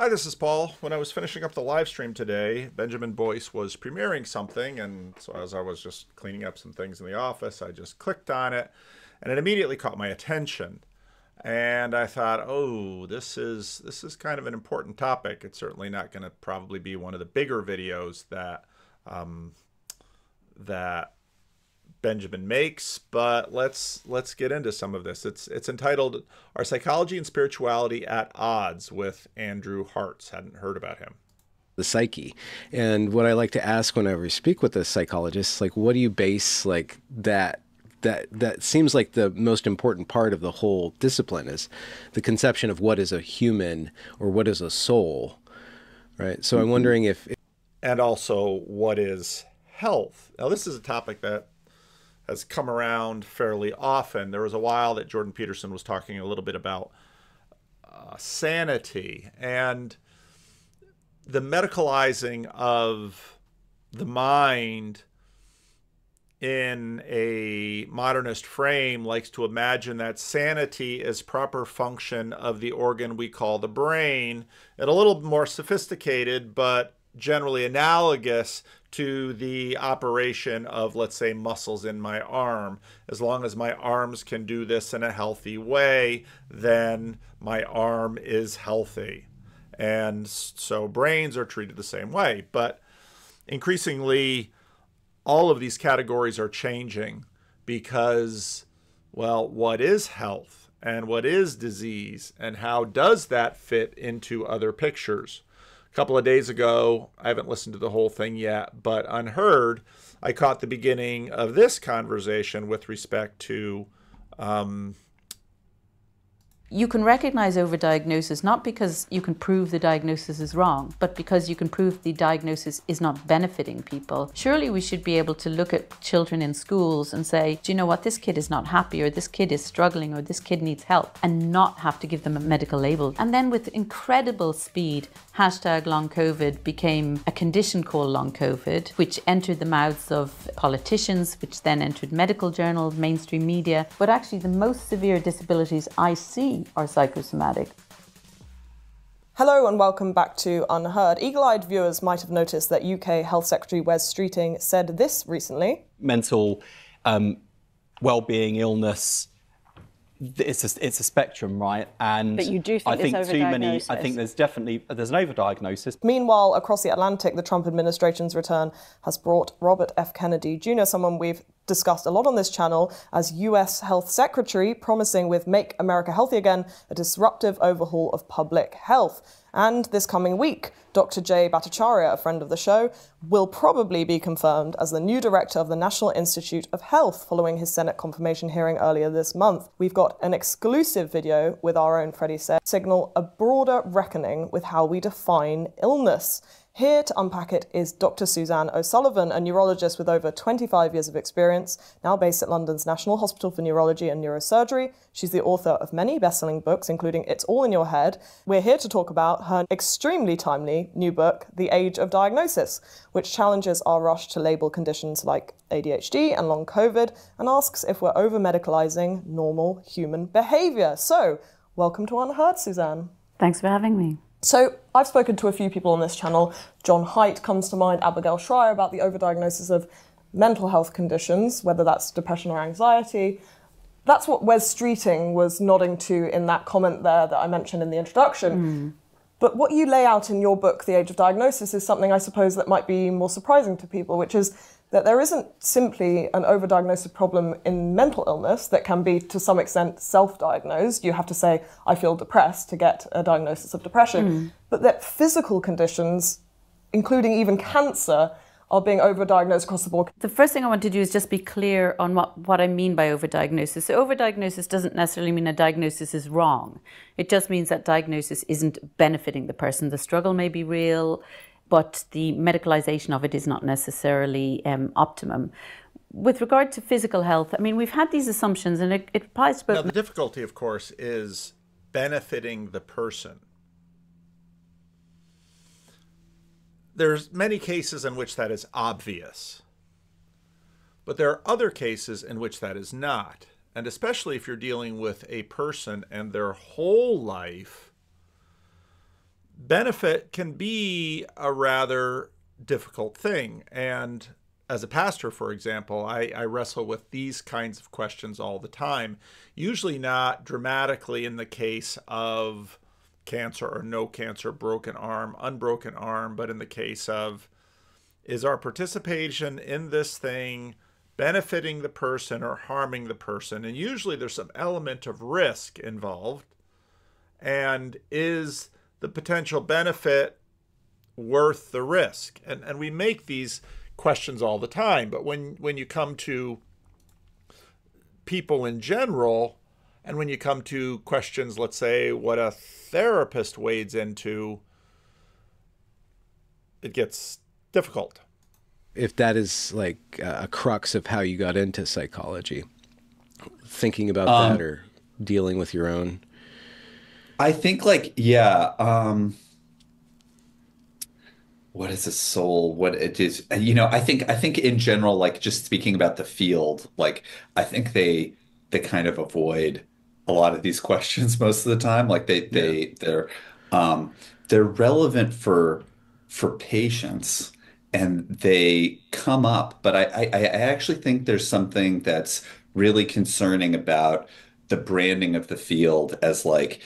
Hi, this is Paul. When I was finishing up the live stream today, Benjamin Boyce was premiering something, and so as I was just cleaning up some things in the office, I just clicked on it, and it immediately caught my attention. And I thought, oh, this is kind of an important topic. It's certainly not going to probably be one of the bigger videos that Benjamin makes, but let's get into some of this. It's entitled "Are Psychology and Spirituality at Odds?" with Andrew Hartz. Hadn't heard about him. The psyche. And what I like to ask whenever I speak with a psychologist, like, what do you base like that seems like the most important part of the whole discipline is the conception of what is a human or what is a soul, right? So I'm wondering if... And also, what is health? Now, this is a topic that has come around fairly often. There was a while that Jordan Peterson was talking a little bit about sanity, and the medicalizing of the mind in a modernist frame likes to imagine that sanity is proper function of the organ we call the brain, and a little more sophisticated, but generally analogous to the operation of, let's say, muscles in my arm. As long as my arms can do this in a healthy way, then my arm is healthy. And so brains are treated the same way. But increasingly, all of these categories are changing because, well, what is health and what is disease, and how does that fit into other pictures? A couple of days ago, I haven't listened to the whole thing yet, but unheard, I caught the beginning of this conversation with respect to you can recognize overdiagnosis not because you can prove the diagnosis is wrong, but because you can prove the diagnosis is not benefiting people. Surely we should be able to look at children in schools and say, do you know what, this kid is not happy, or this kid is struggling, or this kid needs help, and not have to give them a medical label. And then with incredible speed, hashtag long COVID became a condition called long COVID, which entered the mouths of politicians, which then entered medical journals, mainstream media. But actually the most severe disabilities I see are psychosomatic. Hello and welcome back to Unheard. Eagle-eyed viewers might have noticed that UK Health Secretary Wes Streeting said this recently. Mental well-being, illness, it's a spectrum, right? And but you do think there's overdiagnosis? I think there's an overdiagnosis. Meanwhile, across the Atlantic, the Trump administration's return has brought Robert F. Kennedy Jr., someone we've discussed a lot on this channel, as US Health Secretary, promising with Make America Healthy Again a disruptive overhaul of public health. And this coming week, Dr. Jay Bhattacharya, a friend of the show, will probably be confirmed as the new director of the National Institute of Health following his Senate confirmation hearing earlier this month. We've got an exclusive video with our own Freddie Said signal a broader reckoning with how we define illness. Here to unpack it is Dr. Suzanne O'Sullivan, a neurologist with over 25 years of experience, now based at London's National Hospital for Neurology and Neurosurgery. She's the author of many best-selling books, including It's All in Your Head. We're here to talk about her extremely timely new book, The Age of Diagnosis, which challenges our rush to label conditions like ADHD and long COVID, and asks if we're over-medicalizing normal human behaviour. So, welcome to Unheard, Suzanne. Thanks for having me. So I've spoken to a few people on this channel. John Haidt comes to mind, Abigail Schreier, about the overdiagnosis of mental health conditions, whether that's depression or anxiety. That's what Wes Streeting was nodding to in that comment there that I mentioned in the introduction. But what you lay out in your book, The Age of Diagnosis, is something I suppose that might be more surprising to people, which is that there isn't simply an overdiagnosis problem in mental illness that can be, to some extent, self-diagnosed. You have to say, I feel depressed to get a diagnosis of depression. But that physical conditions, including even cancer, are being overdiagnosed across the board. The first thing I want to do is just be clear on what I mean by overdiagnosis. So overdiagnosis doesn't necessarily mean a diagnosis is wrong. It just means that diagnosis isn't benefiting the person. The struggle may be real, but the medicalization of it is not necessarily optimum. With regard to physical health, I mean, we've had these assumptions, and it applies to both. Now, the difficulty, of course, is benefiting the person. There's many cases in which that is obvious, but there are other cases in which that is not. And especially if you're dealing with a person and their whole life benefit can be a rather difficult thing. And as a pastor, for example, I wrestle with these kinds of questions all the time, usually not dramatically in the case of cancer or no cancer, broken arm, unbroken arm, but in the case of, is our participation in this thing benefiting the person or harming the person? And usually there's some element of risk involved. And is the potential benefit worth the risk? And we make these questions all the time, but when you come to people in general, and when you come to questions, let's say, what a therapist wades into, it gets difficult. If that is like a crux of how you got into psychology, thinking about that or dealing with your own. I think like, yeah, what is a soul? What it is, I think in general, like just speaking about the field, like I think they kind of avoid a lot of these questions most of the time. Like they're relevant for patients and they come up, but I actually think there's something that's really concerning about the branding of the field as like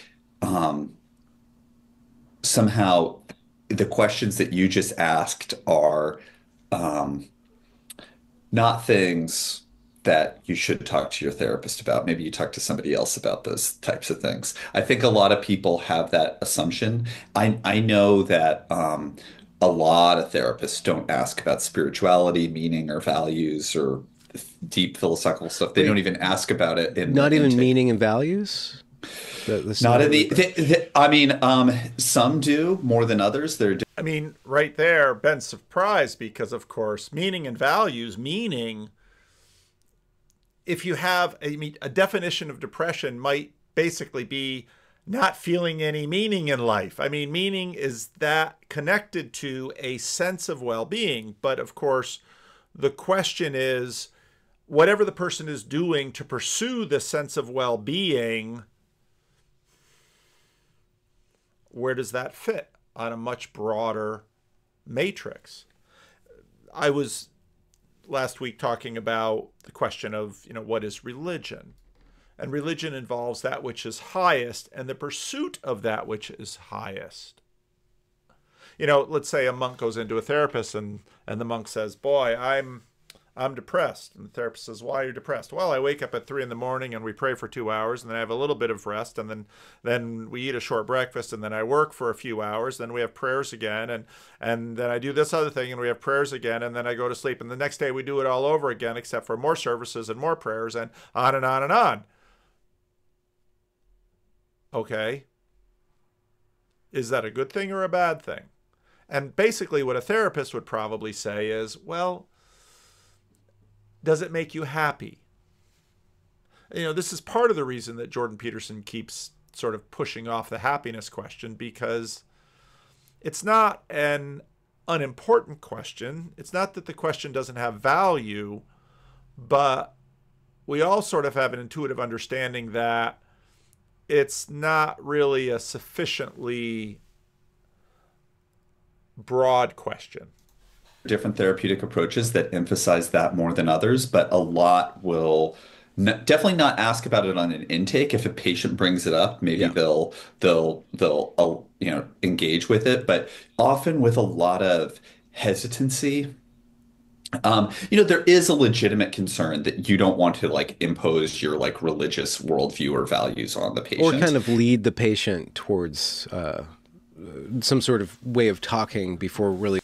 somehow the questions that you just asked are not things that you should talk to your therapist about. Maybe you talk to somebody else about those types of things. I think a lot of people have that assumption. I know that a lot of therapists don't ask about spirituality, meaning, or values, or deep philosophical stuff. They don't even ask about it in not even intake. Meaning and values. Not in I mean, some do more than others. I mean, right there, Ben's surprised because, of course, meaning and values, meaning, if you have a definition of depression might basically be not feeling any meaning in life. I mean, meaning is that connected to a sense of well-being. But of course, the question is, whatever the person is doing to pursue the sense of well-being, where does that fit on a much broader matrix? I was last week talking about the question of, what is religion? And religion involves that which is highest and the pursuit of that which is highest. Let's say a monk goes into a therapist and the monk says, boy, I'm depressed. And the therapist says, why are you depressed? Well, I wake up at 3 a.m. and we pray for 2 hours, and then I have a little bit of rest, and then we eat a short breakfast, and then I work for a few hours, then we have prayers again, and then I do this other thing, and we have prayers again, and then I go to sleep, and the next day we do it all over again, except for more services and more prayers, and on and on and on. Okay. Is that a good thing or a bad thing? And basically what a therapist would probably say is, well, does it make you happy? This is part of the reason that Jordan Peterson keeps sort of pushing off the happiness question, because it's not an unimportant question. It's not that the question doesn't have value, but we all sort of have an intuitive understanding that it's not really a sufficiently broad question. Different therapeutic approaches that emphasize that more than others, but a lot will definitely not ask about it on an intake. If a patient brings it up, maybe they'll engage with it, but often with a lot of hesitancy. There is a legitimate concern that you don't want to impose your religious worldview or values on the patient, or kind of lead the patient towards some sort of way of talking before really.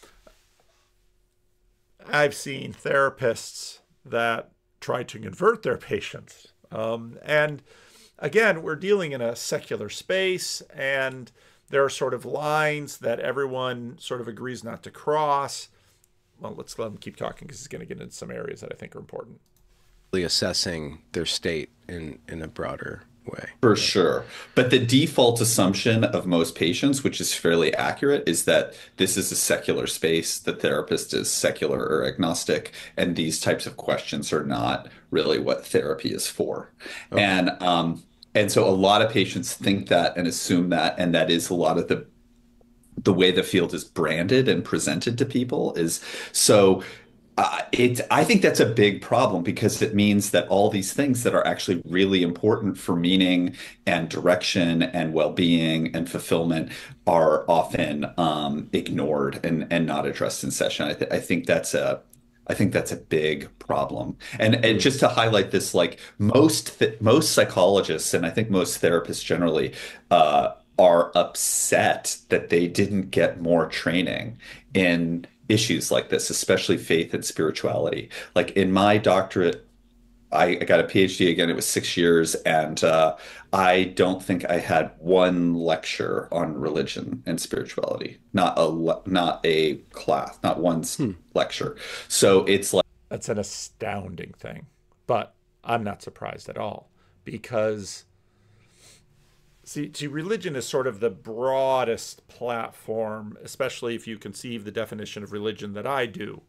I've seen therapists that try to convert their patients. And again, we're dealing in a secular space, and there are sort of lines that everyone sort of agrees not to cross. Well, let's let them keep talking because he's going to get into some areas that I think are important. Assessing their state in a broader way. For sure. But the default assumption of most patients, which is fairly accurate, is that this is a secular space. The therapist is secular or agnostic, and these types of questions are not really what therapy is for. Okay. And so a lot of patients think that and assume that, and that is a lot of the the way the field is branded and presented to people is so. I think that's a big problem because it means that all these things that are actually really important for meaning and direction and well-being and fulfillment are often ignored and not addressed in session. I think that's a big problem. And just to highlight this, like most psychologists and I think most therapists generally are upset that they didn't get more training in issues like this, especially faith and spirituality. Like in my doctorate, I got a PhD again. It was 6 years, and I don't think I had one lecture on religion and spirituality. Not a class, not one lecture. So it's like that's an astounding thing, but I'm not surprised at all because see, religion is sort of the broadest platform, especially if you conceive the definition of religion that I do,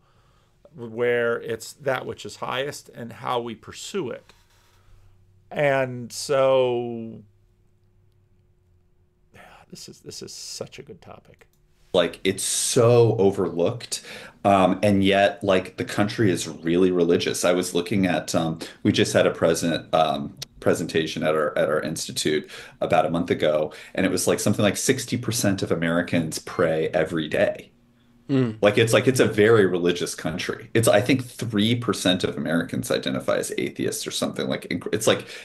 where it's that which is highest and how we pursue it. And so this is such a good topic. Like it's so overlooked, and yet like the country is really religious. I was looking at we just had a presentation at our institute about a month ago, and it was like something like 60% of Americans pray every day. Like it's a very religious country. It's I think 3% of Americans identify as atheists or something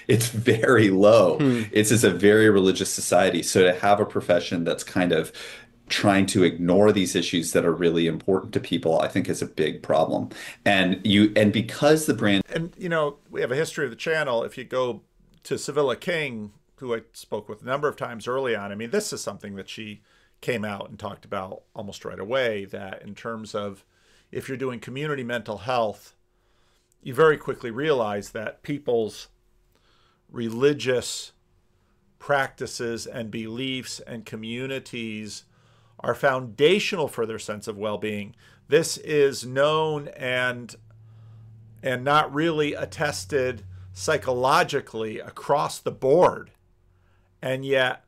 it's very low. It's just a very religious society. So to have a profession that's kind of trying to ignore these issues that are really important to people, I think is a big problem. And because the brand and we have a history of the channel. If you go to Sevilla King, who I spoke with a number of times early on, I mean, this is something that she came out and talked about almost right away, that in terms of if you're doing community mental health, you very quickly realize that people's religious practices and beliefs and communities are foundational for their sense of well-being. This is known and not really attested psychologically across the board. And yet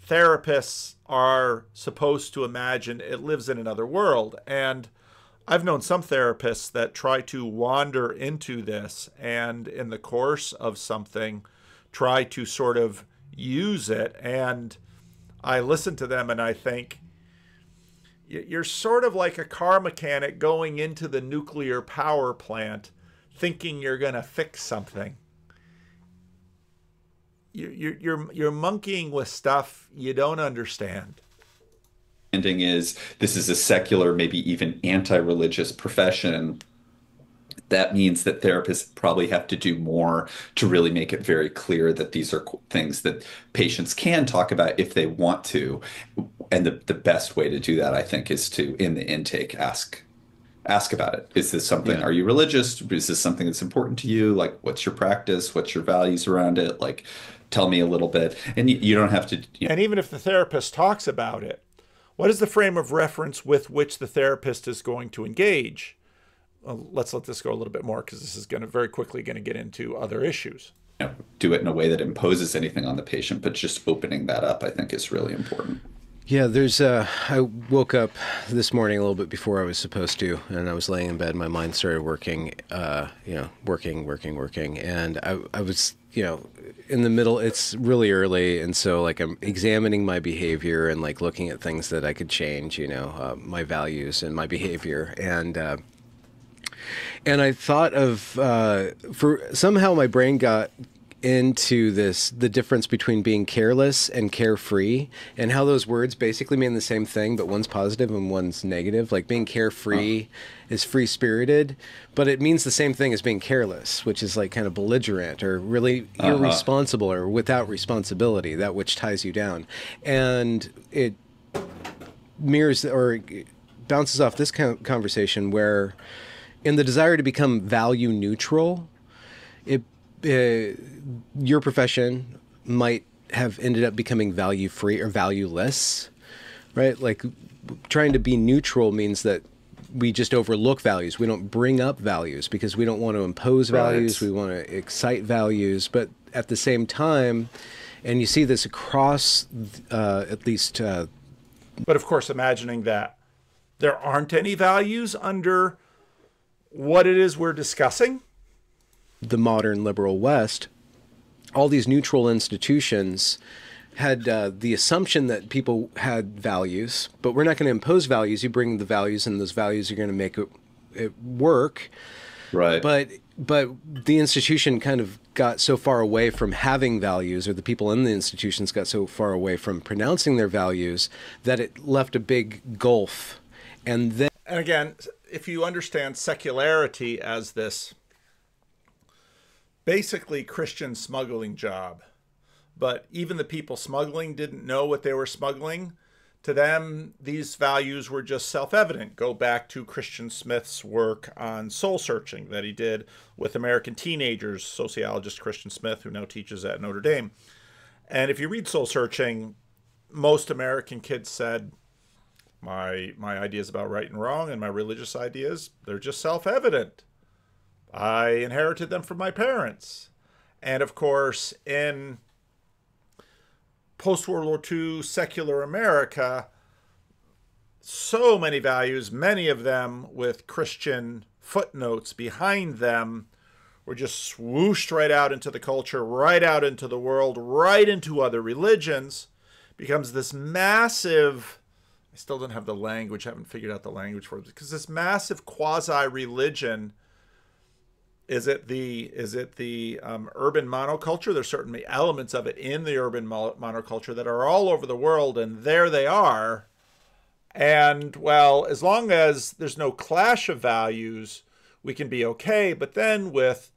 therapists are supposed to imagine it lives in another world. And I've known some therapists that try to wander into this and in the course of something try to sort of use it. And I listen to them and I think, you're sort of like a car mechanic going into the nuclear power plant thinking you're going to fix something. You're monkeying with stuff you don't understand. Ending is this is a secular, maybe even anti-religious profession. That means that therapists probably have to do more to really make it very clear that these are things that patients can talk about if they want to. And the best way to do that, I think, is to, in the intake, ask about it. Is this something, are you religious? Is this something that's important to you? Like, what's your practice? What's your values around it? Like, tell me a little bit. And you don't have to. And even if the therapist talks about it, what is the frame of reference with which the therapist is going to engage? Let's let this go a little bit more because this is very quickly going to get into other issues. Do it in a way that imposes anything on the patient, but just opening that up, I think, is really important. Yeah, I woke up this morning a little bit before I was supposed to, and I was laying in bed. My mind started working, working. And I was, in the middle, it's really early. And so like I'm examining my behavior and like looking at things that I could change, my values and my behavior. And I thought of, somehow my brain got into the difference between being careless and carefree, and how those words basically mean the same thing, but one's positive and one's negative. Like being carefree is free-spirited, but it means the same thing as being careless, which is like kind of belligerent or really irresponsible or without responsibility, that which ties you down. And it mirrors or bounces off this conversation where in the desire to become value neutral, your profession might have ended up becoming value free or valueless, right? Like trying to be neutral means that we just overlook values. We don't bring up values because we don't want to impose values. We want to excite values. But at the same time, And you see this across at least... But of course, imagining that there aren't any values under what it is we're discussing. The modern liberal West, all these neutral institutions had the assumption that people had values, but we're not going to impose values. You bring the values, and those values are going to make it work. Right. But the institution kind of got so far away from having values, or the people in the institutions got so far away from pronouncing their values, that it left a big gulf. And again, if you understand secularity as this basically Christian smuggling job, but even the people smuggling didn't know what they were smuggling. To them, these values were just self-evident. Go back to Christian Smith's work on soul searching that he did with American teenagers, sociologist Christian Smith, who now teaches at Notre Dame. And if you read Soul Searching, most American kids said, my ideas about right and wrong and my religious ideas, they're just self-evident. I inherited them from my parents. And of course, in post-World War II secular America, so many values, many of them with Christian footnotes behind them, were just swooshed right out into the culture, right out into the world, right into other religions. Becomes this massive, I still don't have the language, haven't figured out the language for it, because this massive quasi-religion. Is it the urban monoculture? There's certainly elements of it in the urban monoculture that are all over the world, and there they are. And, well, as long as there's no clash of values, we can be okay. But then with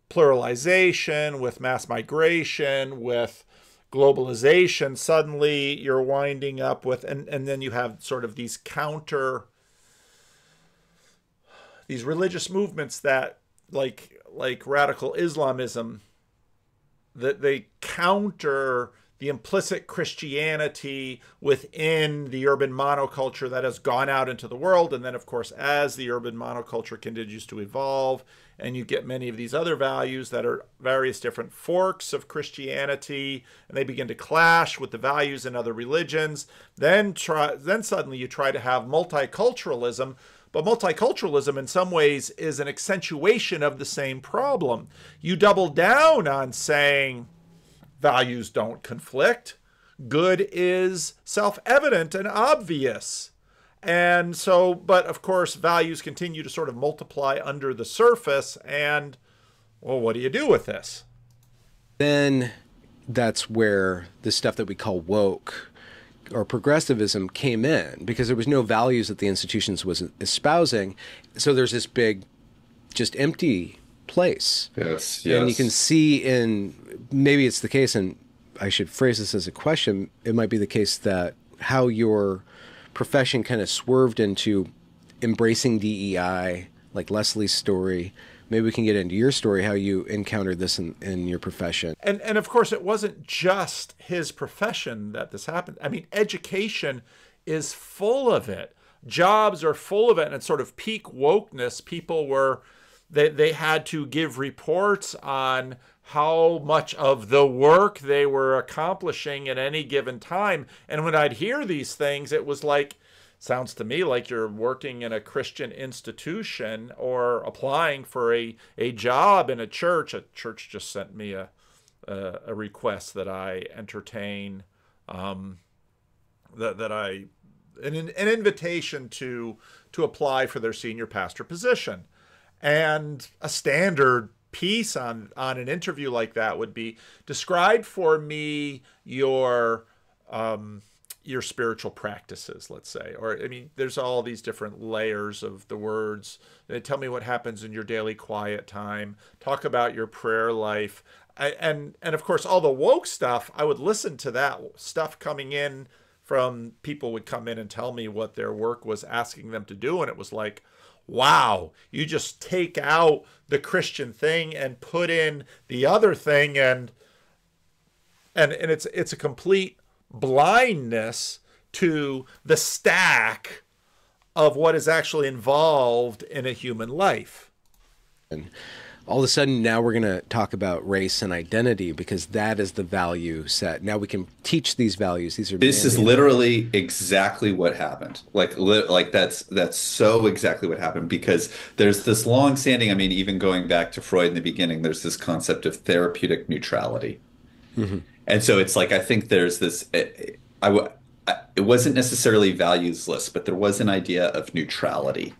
pluralization, with mass migration, with globalization, suddenly you're winding up with, and then you have sort of these religious movements that, like radical Islamism, that they counter the implicit Christianity within the urban monoculture that has gone out into the world. And then, of course, as the urban monoculture continues to evolve, and you get many of these other values that are various different forks of Christianity, and they begin to clash with the values in other religions, then suddenly you try to have multiculturalism. But multiculturalism in some ways is an accentuation of the same problem. You double down on saying values don't conflict. Good is self-evident and obvious. And so, but of course, values continue to sort of multiply under the surface. And, well, what do you do with this? Then that's where the stuff that we call woke or progressivism came in, because there was no values that the institutions was espousing. So there's this big, just empty place. Yes. And you can see maybe it's the case, and I should phrase this as a question, it might be the case that how your profession kind of swerved into embracing DEI, like Leslie's story. Maybe we can get into your story, how you encountered this in your profession. And of course, it wasn't just his profession that this happened. I mean, education is full of it. Jobs are full of it. And it's sort of peak wokeness. People they had to give reports on how much of the work they were accomplishing at any given time. And when I'd hear these things, it was like, sounds to me like you're working in a Christian institution or applying for a job in a church. A church just sent me a request that I entertain, an invitation to apply for their senior pastor position. And a standard piece on an interview like that would be, describe for me your spiritual practices, let's say. Or, I mean, there's all these different layers of the words. They tell me what happens in your daily quiet time. Talk about your prayer life. And of course, all the woke stuff, I would listen to that stuff coming in from people would come in and tell me what their work was asking them to do. And it was like, wow, you just take out the Christian thing and put in the other thing. And it's a complete blindness to the stack of what is actually involved in a human life. And all of a sudden now we're going to talk about race and identity because that is the value set. Now we can teach these values. This is literally exactly what happened. Like that's so exactly what happened, because there's this long-standing, I mean, even going back to Freud in the beginning, there's this concept of therapeutic neutrality. Mm-hmm. And so it's like, I think there's this, it wasn't necessarily valuesless, but there was an idea of neutrality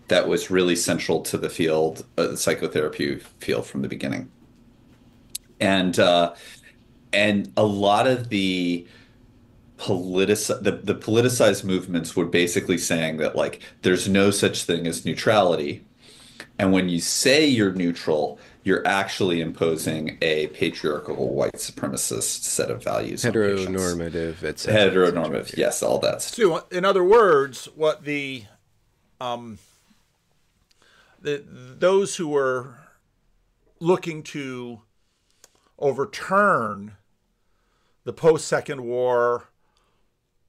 that was really central to the field, the psychotherapy field from the beginning. And a lot of the politicized movements were basically saying that, like, there's no such thing as neutrality. And when you say you're neutral, you're actually imposing a patriarchal white supremacist set of values. Heteronormative, etc. Heteronormative, yes, all that stuff. So, in other words, what those who were looking to overturn the post-Second War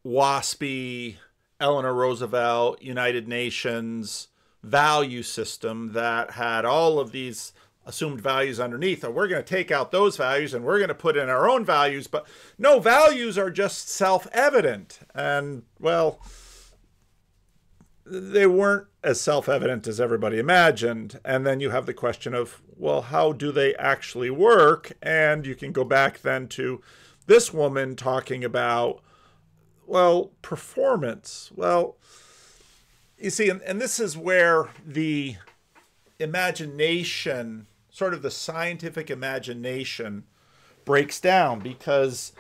WASPy, Eleanor Roosevelt, United Nations value system that had all of these assumed values underneath, and we're going to take out those values and we're going to put in our own values. But no, values are just self-evident. And, well, they weren't as self-evident as everybody imagined. And then you have the question of, well, how do they actually work? And you can go back then to this woman talking about, well, performance. Well, you see, and this is where the imagination, sort of the scientific imagination, breaks down, because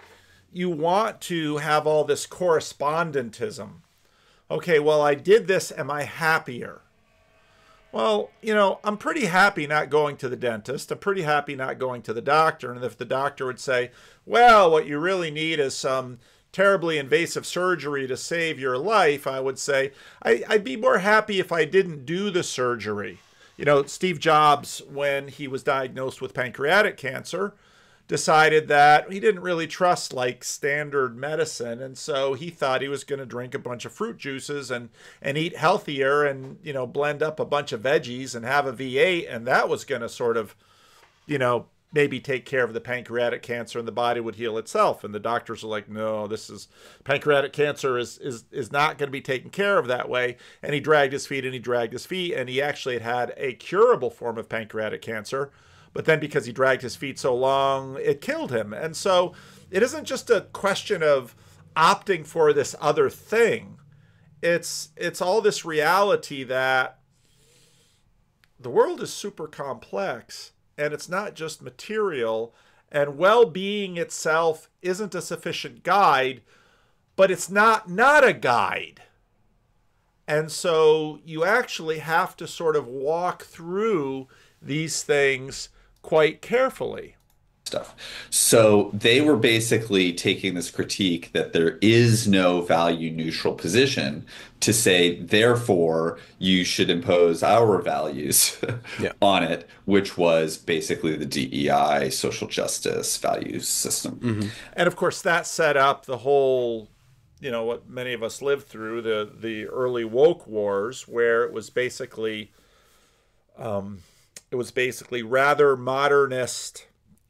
you want to have all this correspondentism. Okay, well, I did this. Am I happier? Well, you know, I'm pretty happy not going to the dentist. I'm pretty happy not going to the doctor. And if the doctor would say, well, what you really need is some terribly invasive surgery to save your life, I would say, I'd be more happy if I didn't do the surgery. You know, Steve Jobs, when he was diagnosed with pancreatic cancer, decided that he didn't really trust like standard medicine, and so he thought he was going to drink a bunch of fruit juices and eat healthier and, you know, blend up a bunch of veggies and have a V8, and that was going to sort of, you know, maybe take care of the pancreatic cancer and the body would heal itself. And the doctors are like, no, this is, pancreatic cancer is not going to be taken care of that way. And he dragged his feet and he dragged his feet, and he actually had a curable form of pancreatic cancer. But then because he dragged his feet so long, it killed him. And so it isn't just a question of opting for this other thing. It's all this reality that the world is super complex, and it's not just material, and well-being itself isn't a sufficient guide, but it's not a guide. And so you actually have to sort of walk through these things quite carefully. Stuff. So they were basically taking this critique that there is no value neutral position to say, therefore, you should impose our values on it, which was basically the DEI, social justice value system. Mm-hmm. And of course, that set up the whole, you know, what many of us lived through, the early woke wars, where it was basically rather modernist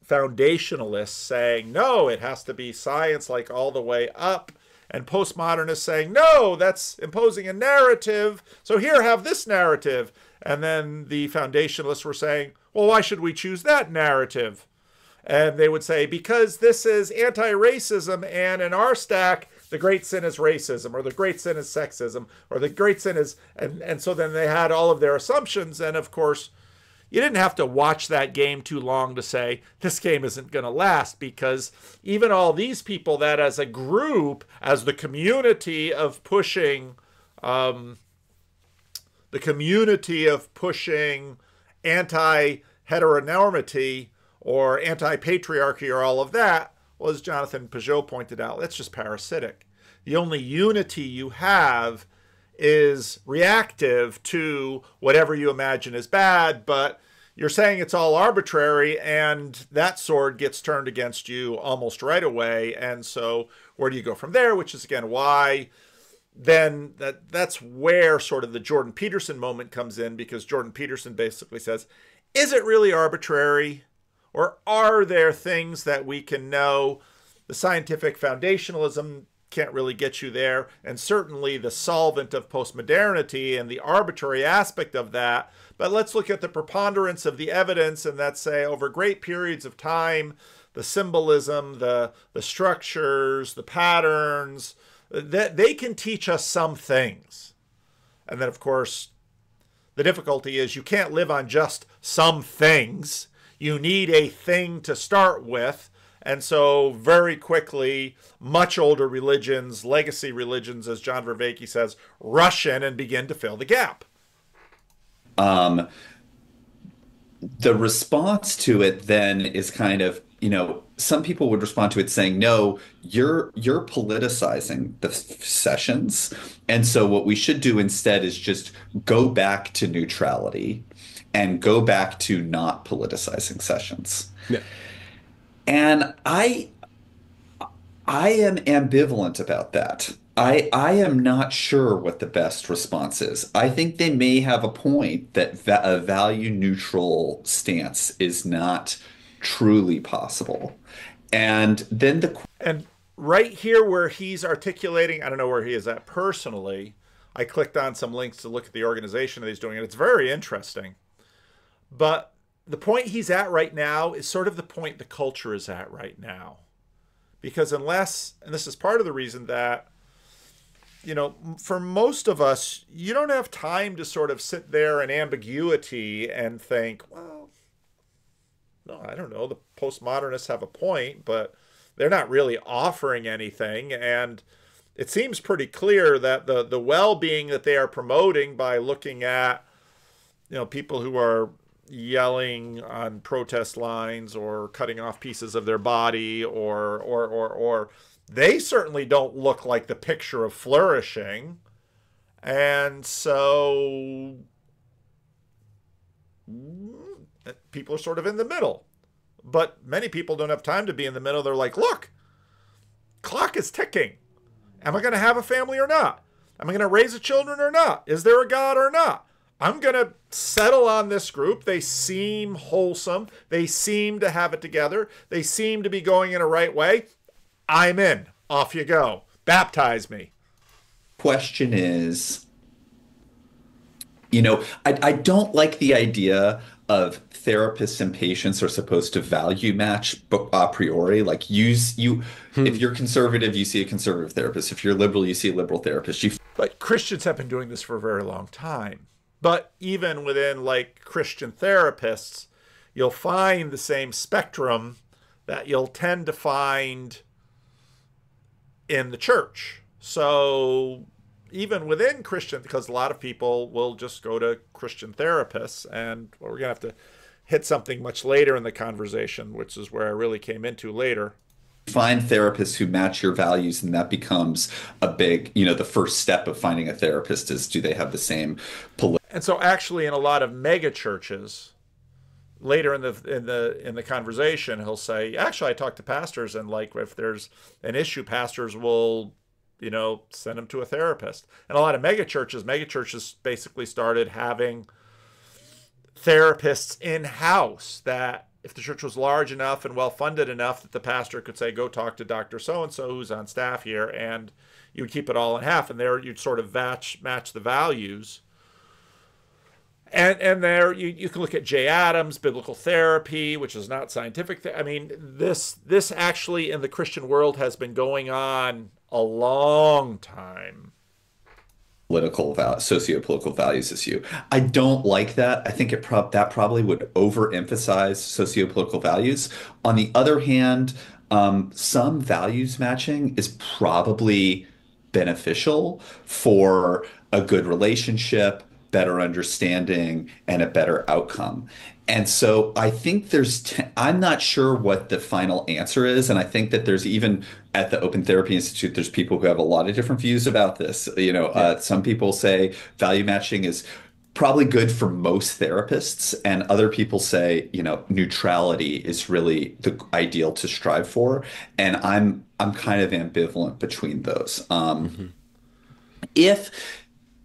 foundationalists saying, no, it has to be science like all the way up, and postmodernists saying, no, that's imposing a narrative, so here, have this narrative. And then the foundationalists were saying, well, why should we choose that narrative? And they would say, because this is anti-racism, and in our stack, the great sin is racism, or the great sin is sexism, or the great sin is, and so then they had all of their assumptions. And of course, you didn't have to watch that game too long to say, this game isn't going to last, because even all these people that as a group, as the community of pushing anti-heteronormity or anti-patriarchy or all of that, well, as Jonathan Peugeot pointed out, that's just parasitic. The only unity you have is reactive to whatever you imagine is bad, but you're saying it's all arbitrary, and that sword gets turned against you almost right away. And so where do you go from there? Which is, again, why then that's where sort of the Jordan Peterson moment comes in, because Jordan Peterson basically says, is it really arbitrary? Or are there things that we can know? The scientific foundationalism can't really get you there. And certainly the solvent of postmodernity and the arbitrary aspect of that. But let's look at the preponderance of the evidence, and let's say over great periods of time, the symbolism, the structures, the patterns, that they can teach us some things. And then, of course, the difficulty is you can't live on just some things. You need a thing to start with. And so very quickly, much older religions, legacy religions, as John Vervaeke says, rush in and begin to fill the gap. The response to it then is kind of, some people would respond to it saying, no, you're politicizing the sessions. And so what we should do instead is just go back to neutrality and go back to not politicizing sessions. Yeah. And I am ambivalent about that. I am not sure what the best response is. I think they may have a point that a value neutral stance is not truly possible. And then and right here where he's articulating, I don't know where he is at personally. I clicked on some links to look at the organization that he's doing, and it's very interesting. But the point he's at right now is sort of the point the culture is at right now. Because unless, and this is part of the reason that, for most of us, you don't have time to sort of sit there in ambiguity and think, well, no, I don't know, the postmodernists have a point, but they're not really offering anything. And it seems pretty clear that the well-being that they are promoting by looking at, people who are yelling on protest lines or cutting off pieces of their body or they certainly don't look like the picture of flourishing. And so people are sort of in the middle. But many people don't have time to be in the middle. They're like, look, clock is ticking. Am I going to have a family or not? Am I going to raise a children or not? Is there a God or not? I'm going to settle on this group. They seem wholesome. They seem to have it together. They seem to be going in a right way. I'm in. Off you go. Baptize me. Question is, I don't like the idea of therapists and patients are supposed to value match a priori. Like if you're conservative, you see a conservative therapist. If you're liberal, you see a liberal therapist. But Christians have been doing this for a very long time. But even within Christian therapists, you'll find the same spectrum that you'll tend to find in the church. So even within Christian, because a lot of people will just go to Christian therapists, and we're going to have to hit something much later in the conversation, which is where I really came into later. Find therapists who match your values, and that becomes a big, the first step of finding a therapist is, do they have the same And so actually in a lot of mega churches, later in the conversation, he'll say, actually, I talk to pastors, and if there's an issue, pastors will, send them to a therapist. And a lot of mega churches basically started having therapists in-house that if the church was large enough and well-funded enough that the pastor could say, go talk to Dr. So-and-so who's on staff here, and you would keep it all in half, and there you'd sort of match the values. And there you can look at Jay Adams, biblical therapy, which is not scientific. This actually in the Christian world has been going on a long time. Socio-political values issue. I don't like that. I think that probably would overemphasize socio-political values. On the other hand, some values matching is probably beneficial for a good relationship, better understanding, and a better outcome. And so I think I'm not sure what the final answer is. And I think that there's even at the Open Therapy Institute, there's people who have a lot of different views about this. Some people say value matching is probably good for most therapists. And other people say, neutrality is really the ideal to strive for. And I'm kind of ambivalent between those. But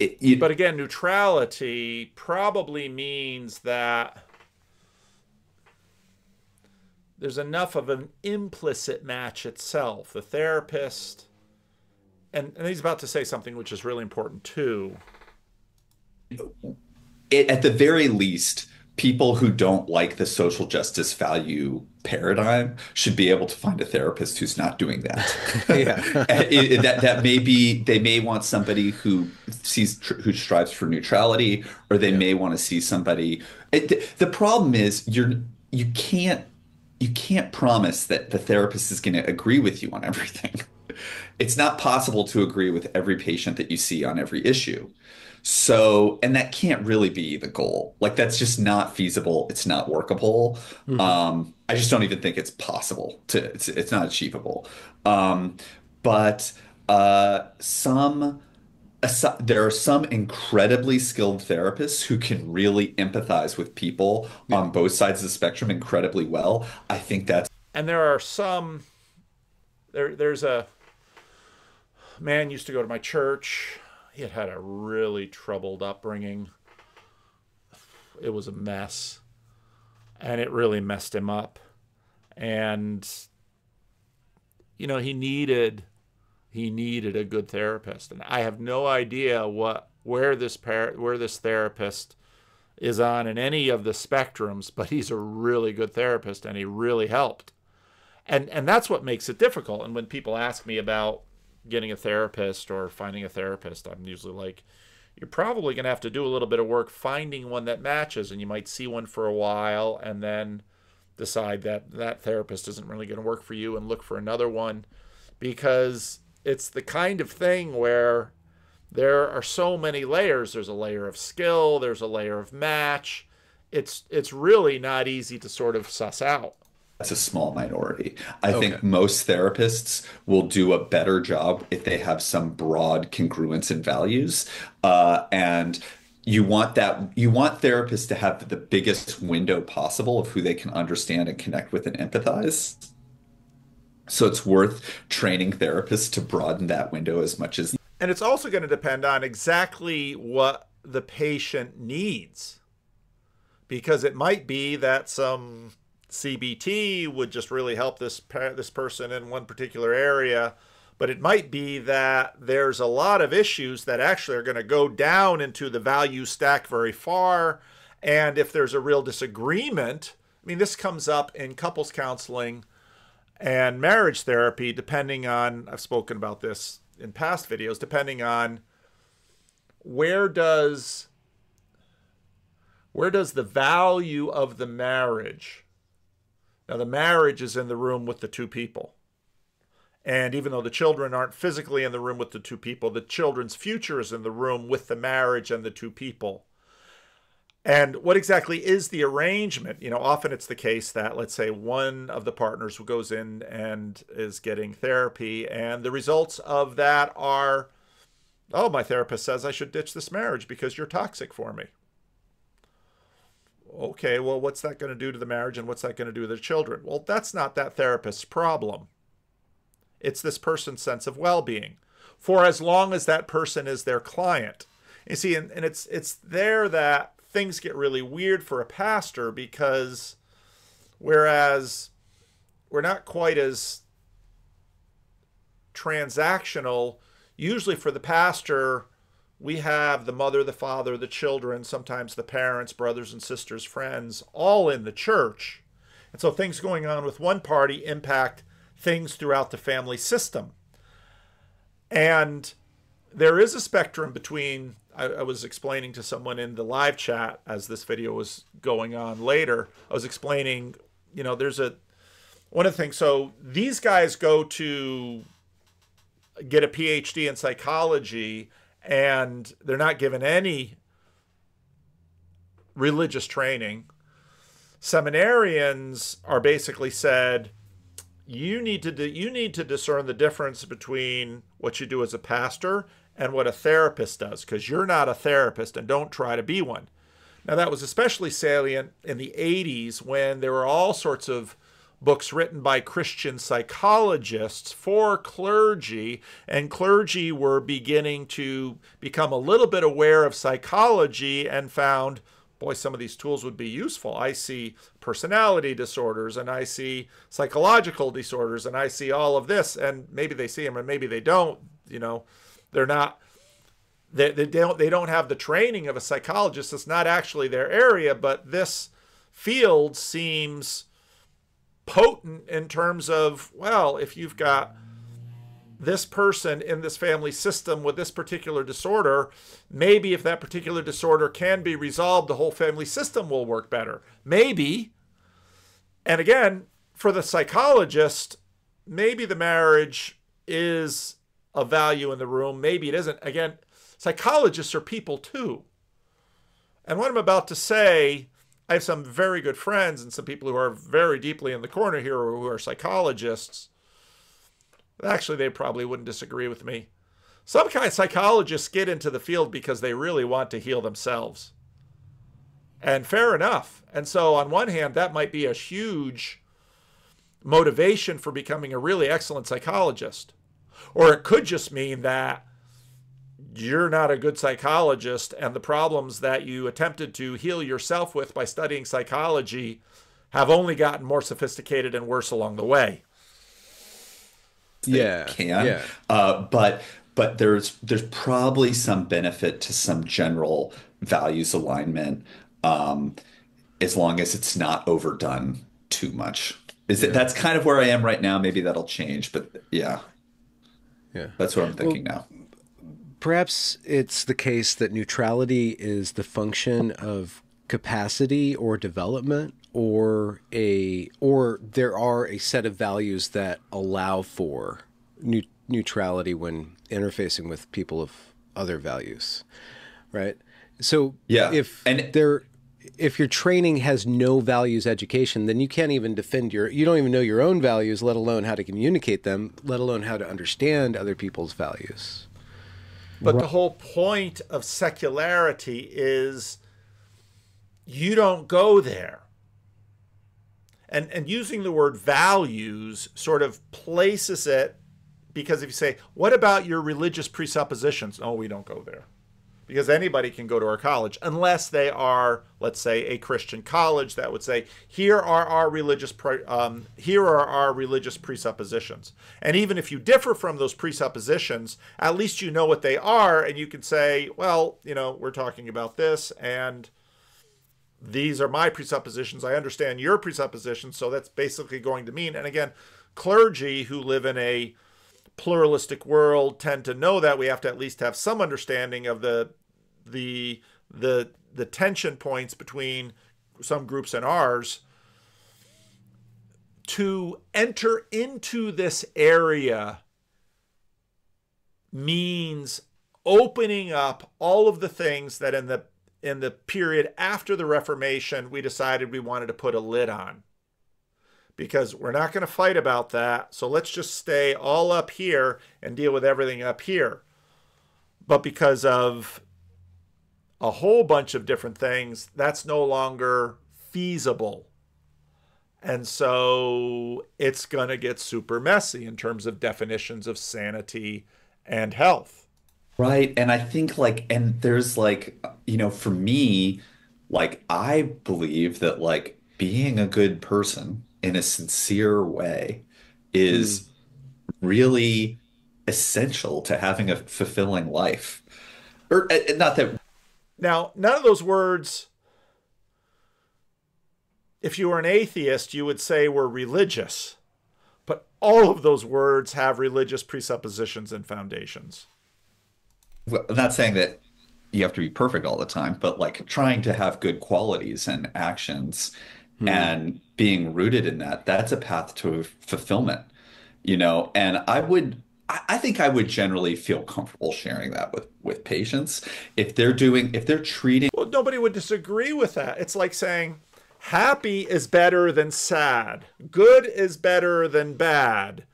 again, neutrality probably means that there's enough of an implicit match itself. The therapist, and he's about to say something which is really important too. At the very least, people who don't like the social justice value paradigm should be able to find a therapist who's not doing that. That may be, they may want somebody who who strives for neutrality, or they may want to see somebody. The problem is you can't promise that the therapist is going to agree with you on everything. It's not possible to agree with every patient that you see on every issue. So, and that can't really be the goal. Like, that's just not feasible. It's not workable. I just don't even think it's possible it's not achievable. But there are some incredibly skilled therapists who can really empathize with people on both sides of the spectrum incredibly well. I think that's. And there are some, there's a man used to go to my church. He had a really troubled upbringing. It was a mess. And it really messed him up. And, you know, he needed a good therapist. And I have no idea where this therapist is on in any of the spectrums, but he's a really good therapist and he really helped. And that's what makes it difficult. And when people ask me about getting a therapist or finding a therapist, I'm usually like, you're probably going to have to do a little bit of work finding one that matches, and you might see one for a while and then decide that that therapist isn't really going to work for you and look for another one, because it's the kind of thing where there are so many layers. There's a layer of skill, there's a layer of match. It's really not easy to sort of suss out. That's a small minority. I think most therapists will do a better job if they have some broad congruence in values. And you want therapists to have the biggest window possible of who they can understand and connect with and empathize. So it's worth training therapists to broaden that window as much as. And it's also going to depend on exactly what the patient needs, because it might be that some CBT would just really help this person in one particular area, but it might be that there's a lot of issues that actually are going to go down into the value stack very far. And if there's a real disagreement, I mean, this comes up in couples counseling and marriage therapy, depending on, I've spoken about this in past videos, depending on where does the value of the marriage. Now, the marriage is in the room with the two people. And even though the children aren't physically in the room with the two people, the children's future is in the room with the marriage and the two people. And what exactly is the arrangement? You know, often it's the case that, let's say, one of the partners who goes in and is getting therapy, and the results of that are, oh, my therapist says I should ditch this marriage because you're toxic for me. Okay, well, what's that going to do to the marriage, and what's that going to do to the children? Well, that's not that therapist's problem. It's this person's sense of well-being, for as long as that person is their client. You see, and it's there that things get really weird for a pastor, because whereas we're not quite as transactional, usually for the pastor, we have the mother, the father, the children, sometimes the parents, brothers and sisters, friends, all in the church. And so things going on with one party impact things throughout the family system. And there is a spectrum between, I was explaining to someone in the live chat as this video was going on later, I was explaining, you know, one of the things, so these guys go to get a PhD in psychology, and they're not given any religious training. Seminarians are basically said, you need to discern the difference between what you do as a pastor and what a therapist does, because you're not a therapist and don't try to be one. Now, that was especially salient in the 80s, when there were all sorts of books written by Christian psychologists for clergy, and clergy were beginning to become a little bit aware of psychology and found, boy, some of these tools would be useful. I see personality disorders, and I see psychological disorders, and I see all of this, and maybe they see them and maybe they don't. They're not, they don't have the training of a psychologist. It's not actually their area, but this field seems potent in terms of, well, if you've got this person in this family system with this particular disorder, maybe if that particular disorder can be resolved, the whole family system will work better. Maybe. And again, for the psychologist, maybe the marriage is a value in the room. Maybe it isn't. Again, psychologists are people too. And what I'm about to say, I have some very good friends and some people who are very deeply in the corner here who are psychologists. Actually, they probably wouldn't disagree with me. Some kind of psychologists get into the field because they really want to heal themselves. And fair enough. And so on one hand, that might be a huge motivation for becoming a really excellent psychologist. Or it could just mean that you're not a good psychologist and the problems that you attempted to heal yourself with by studying psychology have only gotten more sophisticated and worse along the way. But there's probably some benefit to some general values alignment, as long as it's not overdone too much. That's kind of where I am right now. Maybe that'll change, but yeah, that's what I'm thinking now. Perhaps it's the case that neutrality is the function of capacity or development, or there are a set of values that allow for neutrality when interfacing with people of other values, right? So if your training has no values education, then you can't even you don't even know your own values, let alone how to communicate them, let alone how to understand other people's values. But the whole point of secularity is you don't go there. And using the word values sort of places it, because if you say, what about your religious presuppositions? No, we don't go there. Because anybody can go to our college, unless they are, let's say, a Christian college that would say, here are our religious presuppositions. And even if you differ from those presuppositions, at least you know what they are, and you can say, well, we're talking about this, and these are my presuppositions. I understand your presuppositions, so that's basically going to mean, and again, clergy who live in a pluralistic world tend to know that we have to at least have some understanding of the tension points between some groups and ours. To enter into this area means opening up all of the things that in the period after the Reformation we decided we wanted to put a lid on. Because we're not going to fight about that, so let's just stay all up here and deal with everything up here. But because of a whole bunch of different things, that's no longer feasible. And so it's going to get super messy in terms of definitions of sanity and health. Right. And I think there's for me, I believe that being a good person in a sincere way is really essential to having a fulfilling life. Or not that. Now, none of those words, if you were an atheist, you would say were religious. But all of those words have religious presuppositions and foundations. Well, I'm not saying that you have to be perfect all the time, but trying to have good qualities and actions and being rooted in that's a path to fulfillment, and I think I would generally feel comfortable sharing that with patients if they're treating. Well, nobody would disagree with that. It's like saying happy is better than sad. Good is better than bad.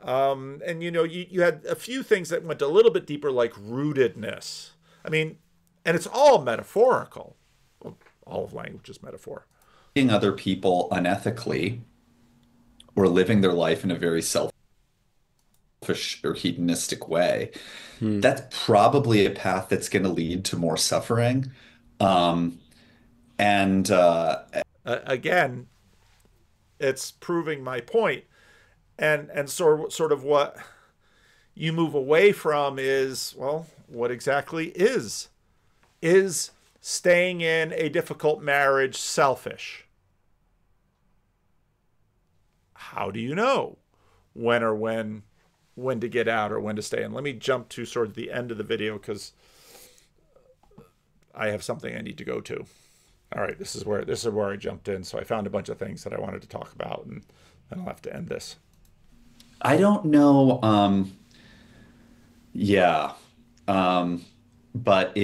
And you had a few things that went a little bit deeper, like rootedness. I mean, and it's all metaphorical. Well, all of language is metaphor. Other people unethically or living their life in a very selfish or hedonistic way, that's probably a path that's going to lead to more suffering. And And again, it's proving my point. And sort of what you move away from is, well, what exactly is staying in a difficult marriage selfish? How do you know when to get out or when to stay in? Let me jump to sort of the end of the video because I have something I need to go to. All right, this is where I jumped in. So I found a bunch of things that I wanted to talk about, and then I'll have to end this. I don't know. Yeah. But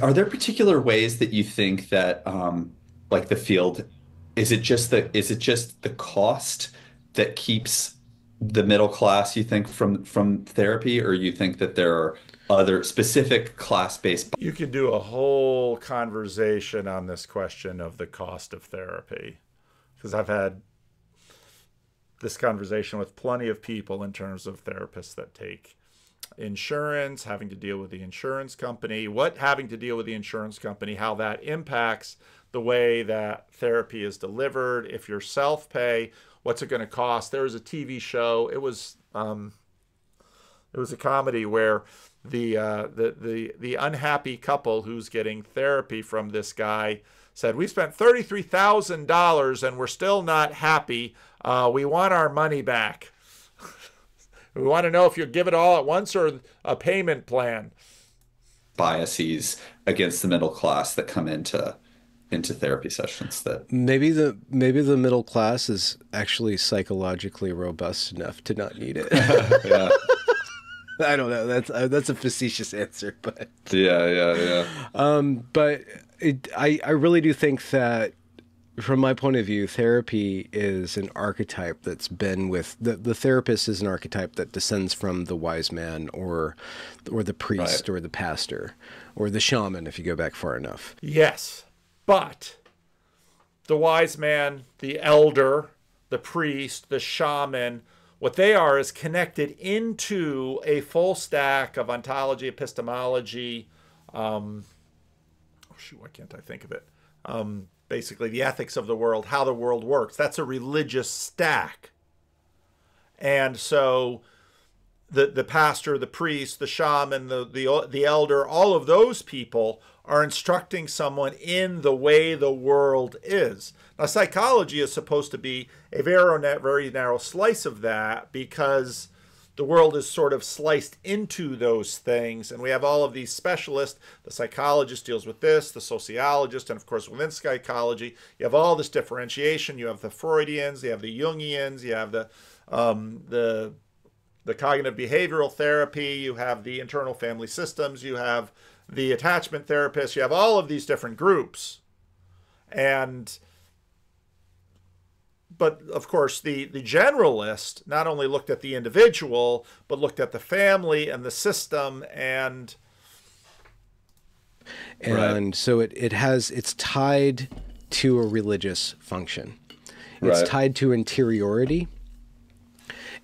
are there particular ways that you think that, like the field, is it just the cost that keeps the middle class, you think, from therapy, or you think that there are other specific class-based? You could do a whole conversation on this question of the cost of therapy, because I've had this conversation with plenty of people in terms of therapists that take insurance, having to deal with the insurance company, having to deal with the insurance company, how that impacts the way that therapy is delivered. If you're self-pay, what's it going to cost? There was a TV show. It was a comedy where the unhappy couple who's getting therapy from this guy said, "We spent $33,000 and we're still not happy. We want our money back. We want to know if you give it all at once or a payment plan." Biases against the middle class that come into therapy sessions. That maybe the middle class is actually psychologically robust enough to not need it. Yeah. I don't know. That's a facetious answer, but yeah. But I really do think that, from my point of view, therapy is an archetype that's been with the therapist is an archetype that descends from the wise man or the priest, right, or the pastor or the shaman, if you go back far enough. Yes, but the wise man, the elder, the priest, the shaman, what they are is connected into a full stack of ontology, epistemology. Why can't I think of it? Basically, the ethics of the world, how the world works. That's a religious stack. And so the pastor, the priest, the shaman, the elder, all of those people are instructing someone in the way the world is. Now, psychology is supposed to be a very narrow slice of that, because the world is sort of sliced into those things, and we have all of these specialists. The psychologist deals with this, the sociologist, and of course within psychology you have all this differentiation. You have the Freudians, you have the Jungians, you have the cognitive behavioral therapy, you have the internal family systems, you have the attachment therapists, you have all of these different groups. But of course, the generalist not only looked at the individual, but looked at the family and the system, and right. So it's tied to a religious function. It's tied to interiority,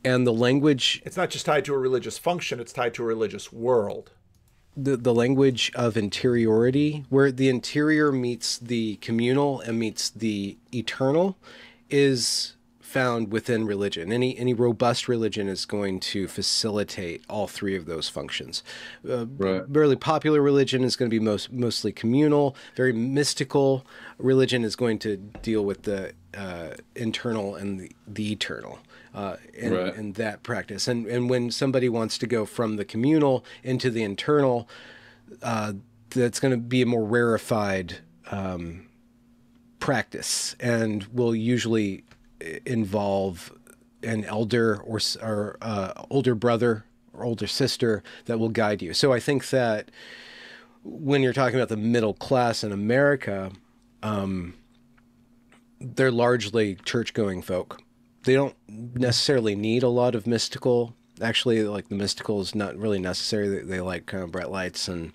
and the language. It's not just tied to a religious function; it's tied to a religious world. The language of interiority, where the interior meets the communal and meets the eternal, is found within religion. Any robust religion is going to facilitate all three of those functions. Really popular religion is going to be mostly communal. Very mystical religion is going to deal with the internal and the eternal in that practice. And when somebody wants to go from the communal into the internal, that's going to be a more rarefied practice, and will usually involve an elder or older brother or older sister that will guide you. So I think that when you're talking about the middle class in America, they're largely church-going folk. They don't necessarily need a lot of mystical. Actually, like, the mystical is not really necessary. They like kind of bright lights and,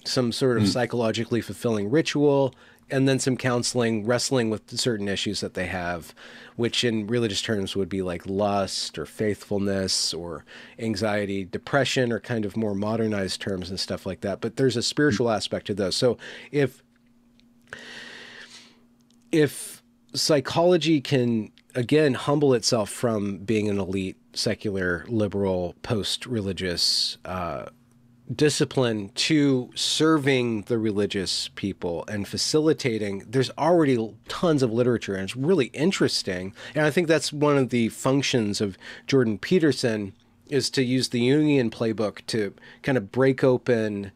some sort of psychologically fulfilling ritual. and then some counseling, wrestling with certain issues that they have, which in religious terms would be like lust or faithfulness or anxiety, depression, or kind of more modernized terms and stuff like that. But there's a spiritual aspect to those. So if psychology can, again, humble itself from being an elite, secular, liberal, post-religious discipline to serving the religious people and facilitating, there's already tons of literature, and it's really interesting. And I think that's one of the functions of Jordan Peterson, is to use the Jungian playbook to kind of break open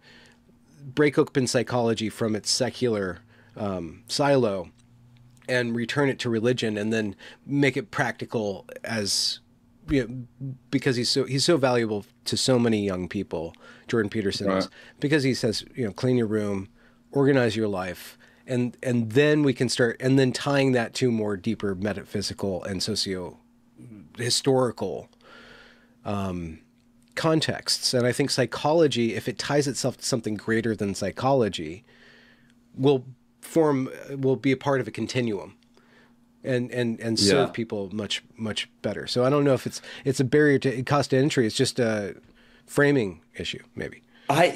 psychology from its secular silo and return it to religion, and then make it practical, as because he's so valuable to so many young people. Jordan Peterson is, because he says, clean your room, organize your life, and then we can start, and then tying that to more deeper metaphysical and socio-historical contexts. And I think psychology, if it ties itself to something greater than psychology, will be a part of a continuum and serve people much, much better. So I don't know if it's a barrier to cost of entry. It's just a framing issue, maybe. I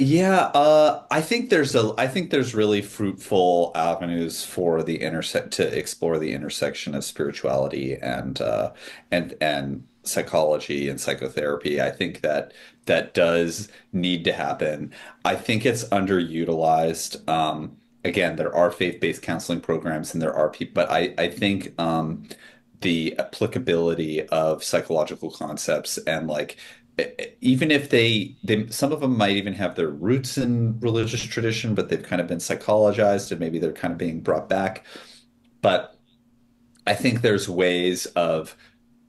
think there's really fruitful avenues for to explore the intersection of spirituality and psychology and psychotherapy. I think that does need to happen. I think it's underutilized. Again, there are faith-based counseling programs, and there are people, but I think the applicability of psychological concepts, and like, even if they some of them might even have their roots in religious tradition, but they've kind of been psychologized, and maybe they're kind of being brought back. But I think there's ways of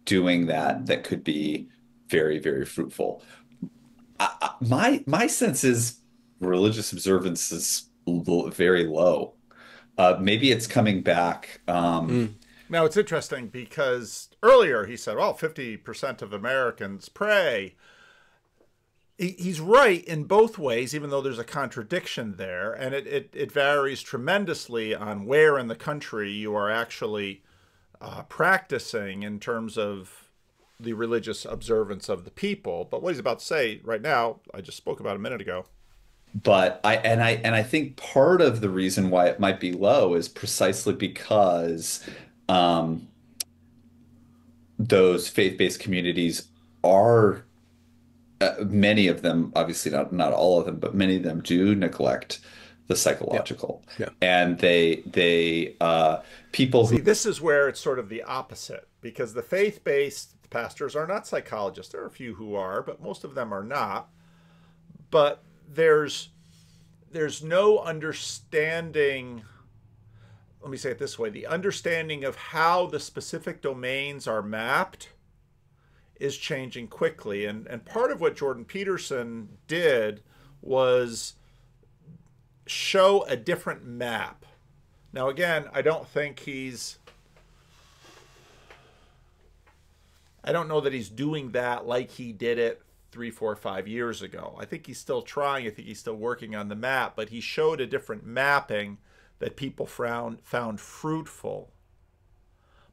doing that could be very, very fruitful. My sense is religious observance is very low. Maybe it's coming back. Now, it's interesting because earlier he said, well, 50% of Americans pray. He's right in both ways, even though there's a contradiction there. And it varies tremendously on where in the country you are actually practicing in terms of the religious observance of the people. But what he's about to say right now, I just spoke about a minute ago. But I think part of the reason why it might be low is precisely because those faith-based communities are, many of them, obviously not all of them, but many of them do neglect the psychological. Yeah. And they people who... See, this is where it's sort of the opposite, because the faith-based pastors are not psychologists. There are a few who are, but most of them are not. But there's no understanding, let me say it this way, the understanding of how the specific domains are mapped is changing quickly. And part of what Jordan Peterson did was show a different map. Now, again, I don't know that he's doing that like he did it 3, 4, 5 years ago. I think he's still trying. I think he's still working on the map, but he showed a different mapping that people found fruitful.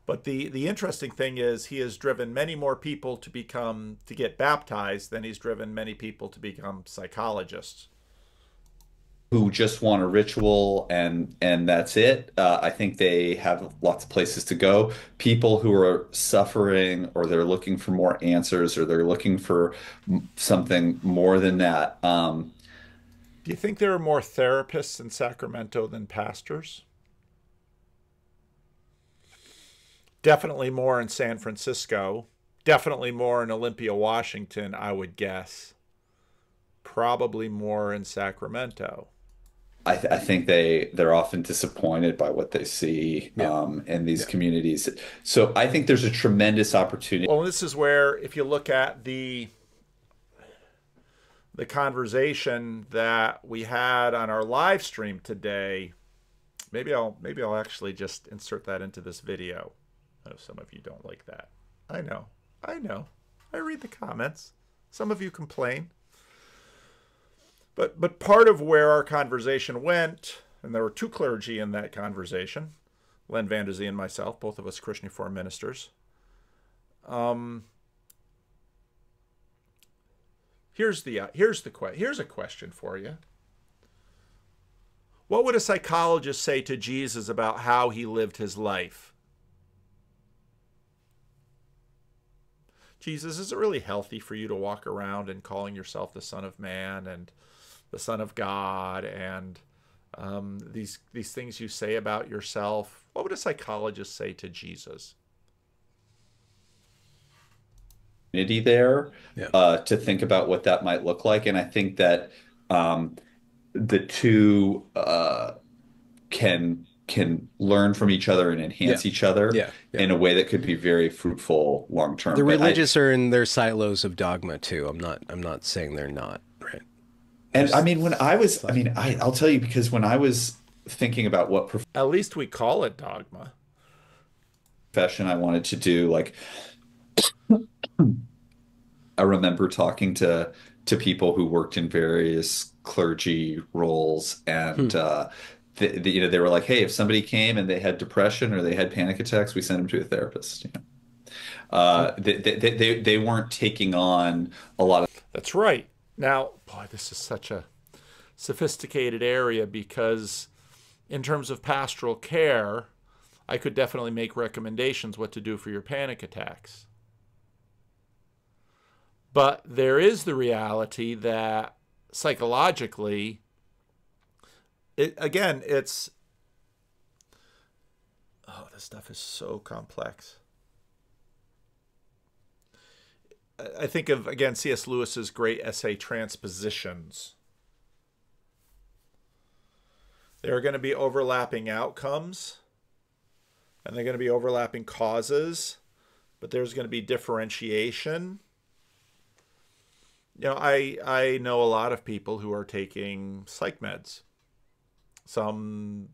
But the interesting thing is he has driven many more people to get baptized than he's driven many people to become psychologists. Who just want a ritual and that's it. I think they have lots of places to go. People who are suffering, or they're looking for more answers, or they're looking for something more than that. Do you think there are more therapists in Sacramento than pastors? Definitely more in San Francisco. Definitely more in Olympia, Washington, I would guess. Probably more in Sacramento. I think they're often disappointed by what they see in these communities. So I think there's a tremendous opportunity. Well, this is where, if you look at the conversation that we had on our live stream today, maybe I'll actually just insert that into this video. I know some of you don't like that. I know. I read the comments. Some of you complain. But part of where our conversation went and there were two clergy in that conversation, Len Van Der Zee and myself, both of us Christian Reformed ministers. Here's a question for you. What would a psychologist say to Jesus about how he lived his life? Jesus, is it really healthy for you to walk around and calling yourself the Son of Man and the Son of God and these things you say about yourself? What would a psychologist say to Jesus? There, to think about what that might look like, and I think that the two can learn from each other and enhance each other in a way that could be very fruitful long term. The religious are in their silos of dogma too. I'm not saying they're not, right? And I mean, I'll tell you, because when I was thinking about what at least we call it dogma profession I wanted to do, like I remember talking to people who worked in various clergy roles, and they were like, "Hey, if somebody came and they had depression or they had panic attacks, we sent them to a therapist." They weren't taking on a lot of. That's right. Now, boy, this is such a sophisticated area, because in terms of pastoral care, I could definitely make recommendations what to do for your panic attacks. But there is the reality that psychologically, this stuff is so complex. I think of, again, C.S. Lewis's great essay, Transpositions. There are going to be overlapping outcomes, and they're going to be overlapping causes, but there's going to be differentiation. I know a lot of people who are taking psych meds. Some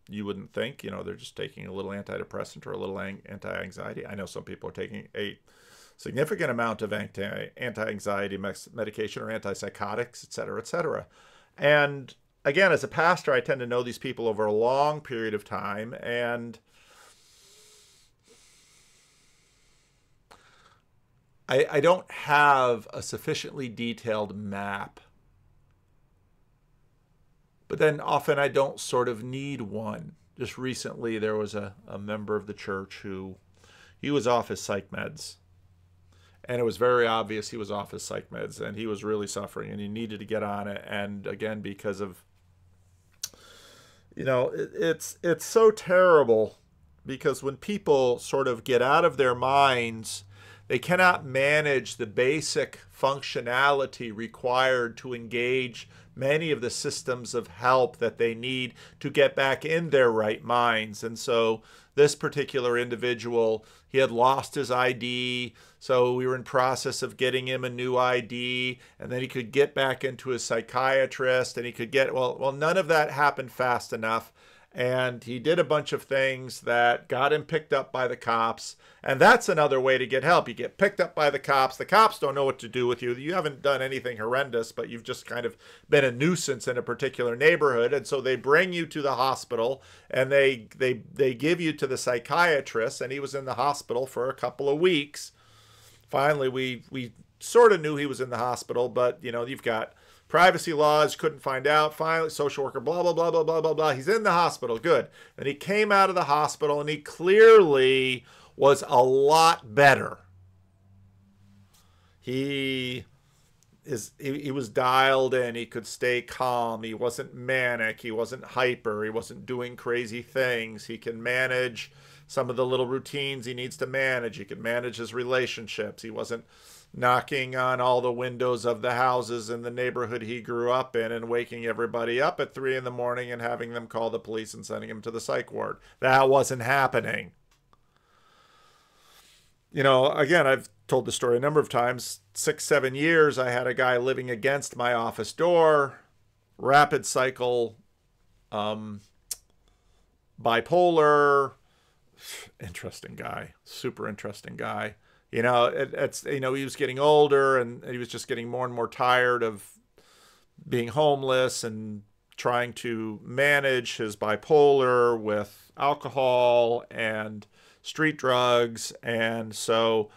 you wouldn't think, they're just taking a little antidepressant or a little anti-anxiety. I know some people are taking a significant amount of anti-anxiety medication or antipsychotics, et cetera, et cetera. And again, as a pastor, I tend to know these people over a long period of time, and I don't have a sufficiently detailed map. But then often I don't sort of need one. Just recently there was a member of the church who, he was off his psych meds. And it was very obvious he was off his psych meds, and he was really suffering, and he needed to get on it. And again, because of, it's so terrible, because when people sort of get out of their minds, they cannot manage the basic functionality required to engage many of the systems of help that they need to get back in their right minds. And so this particular individual, he had lost his ID, so we were in process of getting him a new ID, and then he could get back into his psychiatrist, and he could get, well, none of that happened fast enough. And he did a bunch of things that got him picked up by the cops. And that's another way to get help. You get picked up by the cops. The cops don't know what to do with you. You haven't done anything horrendous, but you've just kind of been a nuisance in a particular neighborhood. And so they bring you to the hospital, and they give you to the psychiatrist. And he was in the hospital for a couple of weeks. Finally, we sort of knew he was in the hospital, but, you've got privacy laws, couldn't find out. Finally, social worker, blah, blah, blah, blah, blah, blah, blah. He's in the hospital. Good. And he came out of the hospital, and he clearly was a lot better. He was dialed in. He could stay calm. He wasn't manic. He wasn't hyper. He wasn't doing crazy things. He can manage some of the little routines he needs to manage. He could manage his relationships. He wasn't knocking on all the windows of the houses in the neighborhood he grew up in and waking everybody up at 3 a.m. and having them call the police and sending him to the psych ward. That wasn't happening. Again, I've told the story a number of times. 6-7 years, I had a guy living against my office door, rapid cycle, bipolar, interesting guy, super interesting guy. He was getting older, and he was just getting more and more tired of being homeless and trying to manage his bipolar with alcohol and street drugs. And so,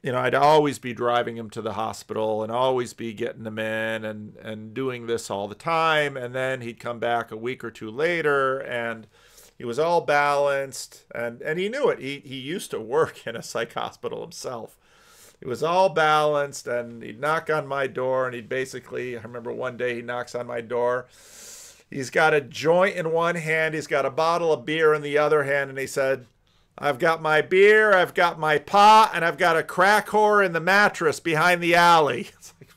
you know, I'd always be driving him to the hospital and always be getting him in and doing this all the time. And then he'd come back a week or two later and he was all balanced, and he knew it. He used to work in a psych hospital himself. He was all balanced, and he'd knock on my door, and he'd basically, I remember one day he knocks on my door. He's got a joint in one hand, he's got a bottle of beer in the other hand, and he said, "I've got my beer, I've got my pot, and I've got a crack whore in the mattress behind the alley." It's like,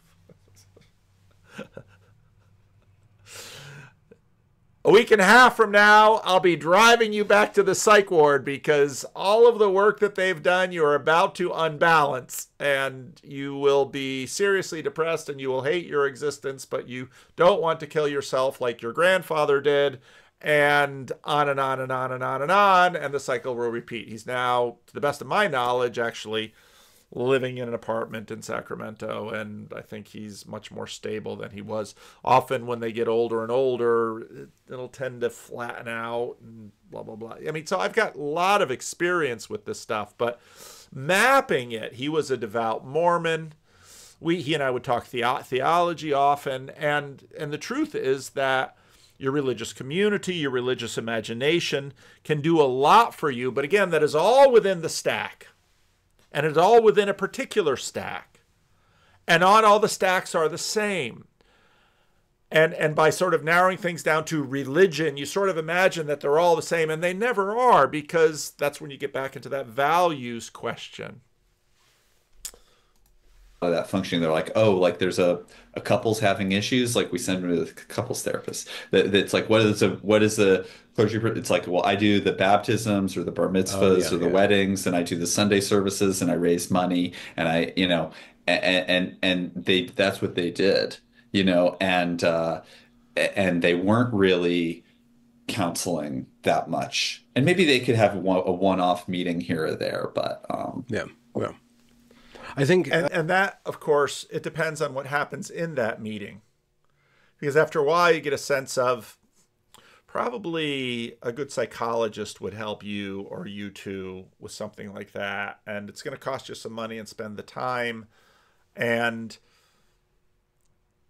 a week and a half from now, I'll be driving you back to the psych ward because all of the work that they've done, you're about to unbalance, and you will be seriously depressed and you will hate your existence, but you don't want to kill yourself like your grandfather did, and on and on and on and on and on, and the cycle will repeat. He's now, to the best of my knowledge, actually living in an apartment in Sacramento, and I think he's much more stable than he was. Often when they get older and older, it'll tend to flatten out and blah, blah, blah. I mean, so I've got a lot of experience with this stuff, but mapping it, he was a devout Mormon. He and I would talk theology often, and the truth is that your religious community, your religious imagination can do a lot for you, but again, that is all within the stack. And it's all within a particular stack. And not all the stacks are the same. And by sort of narrowing things down to religion, you sort of imagine that they're all the same, and they never are, because that's when you get back into that values question. That functioning, they're like, oh, like there's a couple's having issues, like we send them to the couples therapist. That's like, what is the clergy? It's like, well, I do the baptisms or the bar mitzvahs or the weddings, and I do the Sunday services, and I raise money, and I, you know, and they, that's what they did, you know, and they weren't really counseling that much, and maybe they could have a one-off meeting here or there, but yeah, well. I think, and that, of course, it depends on what happens in that meeting, because after a while you get a sense of probably a good psychologist would help you or you two with something like that, and it's going to cost you some money and spend the time. And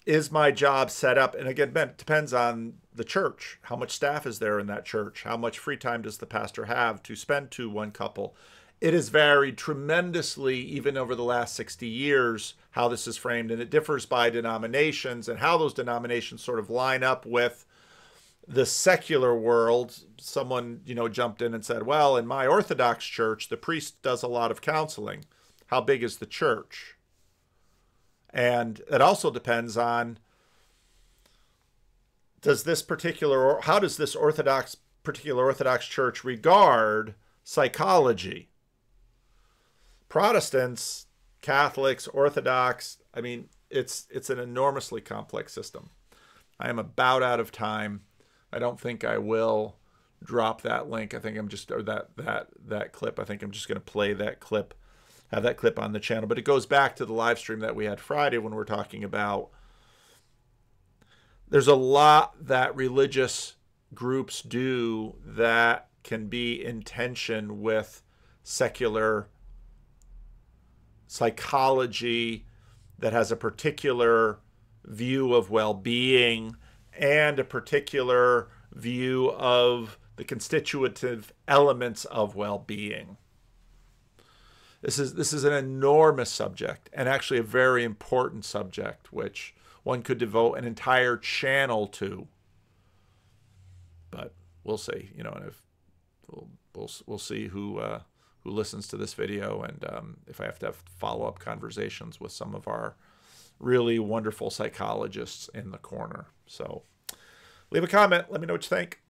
is my job set up? And again, Ben, it depends on the church. How much staff is there in that church? How much free time does the pastor have to spend to one couple? It has varied tremendously, even over the last 60 years, how this is framed, and it differs by denominations and how those denominations sort of line up with the secular world. Someone, you know, jumped in and said, well, in my Orthodox church, the priest does a lot of counseling. How big is the church? And it also depends on, does this particular, how does this particular Orthodox church regard psychology? Protestants, Catholics, Orthodox, I mean, it's an enormously complex system. I am about out of time. I don't think I will drop that link. I think I'm just, or that clip, I think I'm just going to play that clip, have that clip on the channel. But it goes back to the live stream that we had Friday when we're talking about, there's a lot that religious groups do that can be in tension with secular psychology that has a particular view of well-being and a particular view of the constitutive elements of well-being. This is an enormous subject, and actually a very important subject, which one could devote an entire channel to. But we'll see, you know, and if we'll see who listens to this video, and if I have to have follow-up conversations with some of our really wonderful psychologists in the corner. So leave a comment. Let me know what you think.